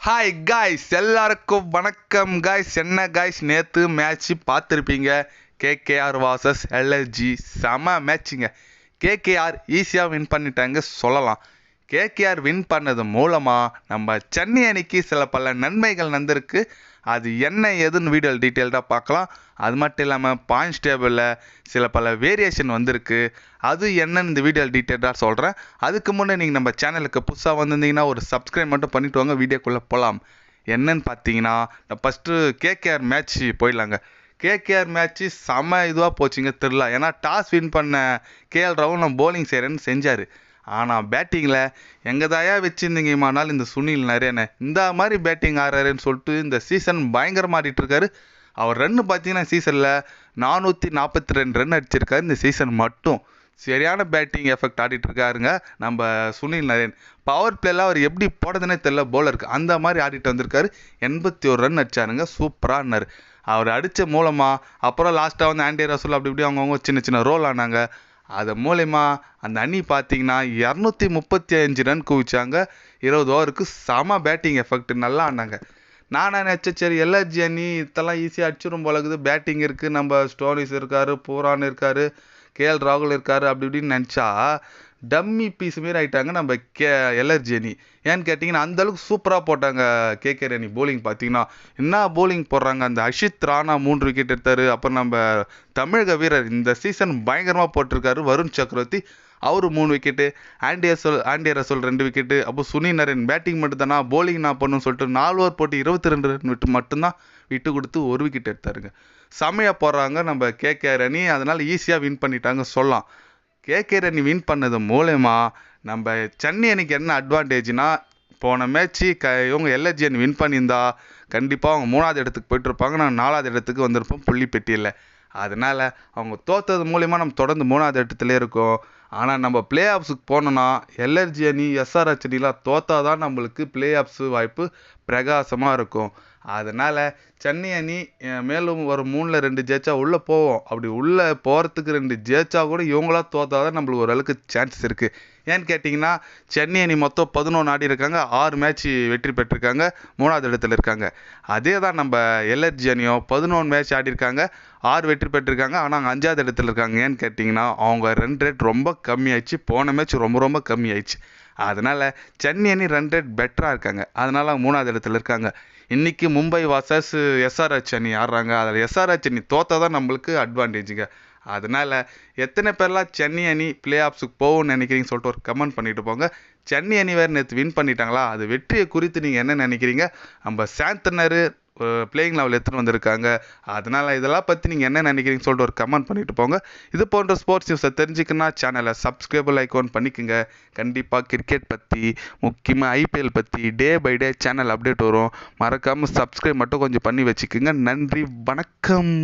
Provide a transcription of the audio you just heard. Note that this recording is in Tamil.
ஹாய் காய்ஸ், எல்லாருக்கும் வணக்கம் காய்ஸ். என்ன காய்ஸ், நேற்று மேட்ச்சு பார்த்துருப்பீங்க. கேகேஆர் வாசஸ் எல்எஸ்ஜி செம மேட்ச்சுங்க. கேகேஆர் ஈஸியாக வின் பண்ணிட்டாங்க சொல்லலாம். கேகேஆர் வின் பண்ணது மூலமாக நம்ம சென்னை அணிக்கு சில பல நன்மைகள் நடந்திருக்கு. அது என்ன ஏதுன்னு வீடியோ டீட்டெயில்டாக பார்க்கலாம். அது மட்டும் இல்லாமல் பாயிண்ட்ஸ் டேபிளில் சில பல வேரியேஷன் வந்திருக்கு. அது என்னன்னு இந்த வீடியோ டீட்டெயில்டாக சொல்கிறேன். அதுக்கு முன்னே நீங்கள் நம்ம சேனலுக்கு புதுசாக வந்திருந்தீங்கன்னா ஒரு சப்ஸ்கிரைப் மட்டும் பண்ணிவிட்டு வாங்க. வீடியோக்குள்ளே போகலாம். என்னன்னு பார்த்தீங்கன்னா, ஃபஸ்ட்டு கேகேஆர் மேட்ச் போயிடலாங்க. கேகேஆர் மேட்ச்சு செம இதுவாக போச்சுங்க தெரில. ஏன்னா டாஸ் வின் பண்ண கேஎல் ராகுல் நம்ம போலிங் செய்கிறேன்னு செஞ்சார். ஆனால் பேட்டிங்கில் எங்கள் தாயா வச்சுருந்தீங்கம்மானால் இந்த சுனில் நரேனை இந்த மாதிரி பேட்டிங் ஆடுறாருன்னு சொல்லிட்டு இந்த சீசன் பயங்கரமாக ஆடிட்டுருக்காரு. அவர் ரன்னு பார்த்தீங்கன்னா சீசனில் 442 ரன் அடிச்சிருக்காரு. இந்த சீசன் மட்டும் சரியான பேட்டிங் எஃபெக்ட் ஆடிட்டுருக்காருங்க நம்ம சுனில் நரேன். பவர் பிளேலாம் அவர் எப்படி போடுறதுனே தெரில போலருக்கு. அந்த மாதிரி ஆடிட்டு வந்திருக்காரு. 81 ரன் அடிச்சாருங்க. சூப்பராக ஆடினார். அவர் அடித்த மூலமாக அப்புறம் லாஸ்ட்டாக வந்து ஆண்டி ரசூல் அப்படி இப்படி அவங்கவுங்க சின்ன சின்ன ரோல் ஆனாங்க. அது மூலயமா அந்த அணி பார்த்தீங்கன்னா 235 ரன் குவிச்சாங்க. 20 ஓவருக்கு செம பேட்டிங் எஃபெக்ட் நல்லா ஆனாங்க. நானே நினச்சேன் சரி எல்எஸ்ஜி அணி இதெல்லாம் ஈஸியாக அடிச்சிடும் போல இருக்குது. பேட்டிங் இருக்குது, நம்ம ஸ்டோனிஸ் இருக்கார், பூரான் இருக்கார், கேஎல் ராகுல் இருக்கார், அப்படி இப்படின்னு நினச்சா டம்மி பீஸ் மாரி ஆகிட்டாங்க நம்ம எல்எஸ்ஜி அணி. ஏன்னு கேட்டிங்கன்னா அந்தளவுக்கு சூப்பராக போட்டாங்க கேகேஆர் அணி. போலிங் பார்த்தீங்கன்னா என்ன போலிங் போடுறாங்க. அந்த அஷித் ராணா 3 விக்கெட் எடுத்தார். அப்புறம் நம்ம தமிழக வீரர் இந்த சீசன் பயங்கரமாக போட்டிருக்காரு வருண் சக்கரவர்த்தி, அவர் 3 விக்கெட்டு. ஆண்டி ரசூல் 2 விக்கெட்டு. அப்போ சுனில் நரேன் பேட்டிங் மட்டும் தானா, போலிங் நான் பண்ணுன்னு சொல்லிட்டு 4 ஓவர் போட்டு 22 ரன் விட்டு மட்டும்தான் விட்டு கொடுத்து 1 விக்கெட் எடுத்தாருங்க. செம்மையாக போடுறாங்க நம்ம கேகேஆர் அணி. அதனால் ஈஸியாக வின் பண்ணிட்டாங்க சொல்லலாம். கேகேஆர் அணி வின் பண்ணது மூலயமா நம்ம சென்னை அணிக்கு என்ன அட்வான்டேஜ்னா, போன மேட்ச்சு இவங்க எல்எஸ்ஜி அணி வின் பண்ணியிருந்தா கண்டிப்பாக அவங்க 3வது இடத்துக்கு போயிட்டுருப்பாங்க. நாங்கள் 4வது இடத்துக்கு வந்திருப்போம் புள்ளி பெட்டியில். அதனால் அவங்க தோற்றது மூலிமா நம்ம தொடர்ந்து 3வது இடத்துலேயே இருக்கோம். ஆனால் நம்ம பிளே ஆஃப்ஸுக்கு போனோன்னா எல்எஸ்ஜி அணி எஸ்ஆர்ஹெச் அணிலாம் தோற்றா தான் நம்மளுக்கு பிளே ஆஃப்ஸு வாய்ப்பு பிரகாசமாக இருக்கும். அதனால் சென்னை அணி மேலும் ஒரு 3ல் 2 ஜெயிச்சா உள்ளே போவோம். அப்படி உள்ளே போகிறதுக்கு 2 ஜெயிச்சா கூட இவங்களா தோற்றா தான் நம்மளுக்கு ஓரளவுக்கு சான்ஸ் இருக்குது. ஏன்னு கேட்டிங்கன்னா சென்னை அணி மொத்தம் 11 ஆடி இருக்காங்க, 6 மேட்ச் வெற்றி பெற்றிருக்காங்க, 3வது இடத்துல இருக்காங்க. அதே தான் நம்ம எல்எஸ்ஜி அணியும் 11 மேட்ச் ஆடி இருக்காங்க, 6 வெற்றி பெற்றிருக்காங்க, ஆனால் அவங்க 5வது இடத்துல இருக்காங்க. ஏன்னு கேட்டிங்கன்னா அவங்க ரன் ரேட் ரொம்ப கம்மியாயிடுச்சு. போன மேட்ச் ரொம்ப ரொம்ப கம்மியாயிடுச்சு. அதனால் சென்னை அணி ரன் ரேட் பெட்டராக இருக்காங்க. அதனால் அவங்க 3வது இடத்துல இருக்காங்க. இன்றைக்கி மும்பை வாசஸ் எஸ்ஆர்ஹெச் அணி ஆடுறாங்க. அதில் எஸ்ஆர்ஹெச் அணி தோற்றா தான் நம்மளுக்கு அட்வான்டேஜுங்க. அதனால் எத்தனை பேர்லாம் சென்னை அணி பிளே ஆஃப்ஸுக்கு போகும்னு நினைக்கிறீங்கன்னு சொல்லிட்டு ஒரு கமெண்ட் பண்ணிட்டு போங்க. சென்னை அணி வேறு நேற்று வின் பண்ணிட்டாங்களா, அது வெற்றியை குறித்து நீங்கள் என்ன நினைக்கிறீங்க? நம்ம சாந்தனர் பிளேயிங் லெவல் எடுத்துகிட்டு வந்திருக்காங்க. அதனால் இதெல்லாம் பற்றி நீங்கள் என்ன நினைக்கிறீங்கன்னு சொல்லிட்டு ஒரு கமெண்ட் பண்ணிட்டு போங்க. இது போன்ற ஸ்போர்ட்ஸ் நியூஸை தெரிஞ்சுக்கணுன்னா சேனலை சப்ஸ்கிரைபிள் ஐக்கான் பண்ணிக்கோங்க. கண்டிப்பாக கிரிக்கெட் பற்றி, முக்கியமாக ஐபிஎல் பற்றி day by day channel update வரும். மறக்காமல் சப்ஸ்கிரைப் மட்டும் கொஞ்சம் பண்ணி வச்சுக்கோங்க. நன்றி, வணக்கம்.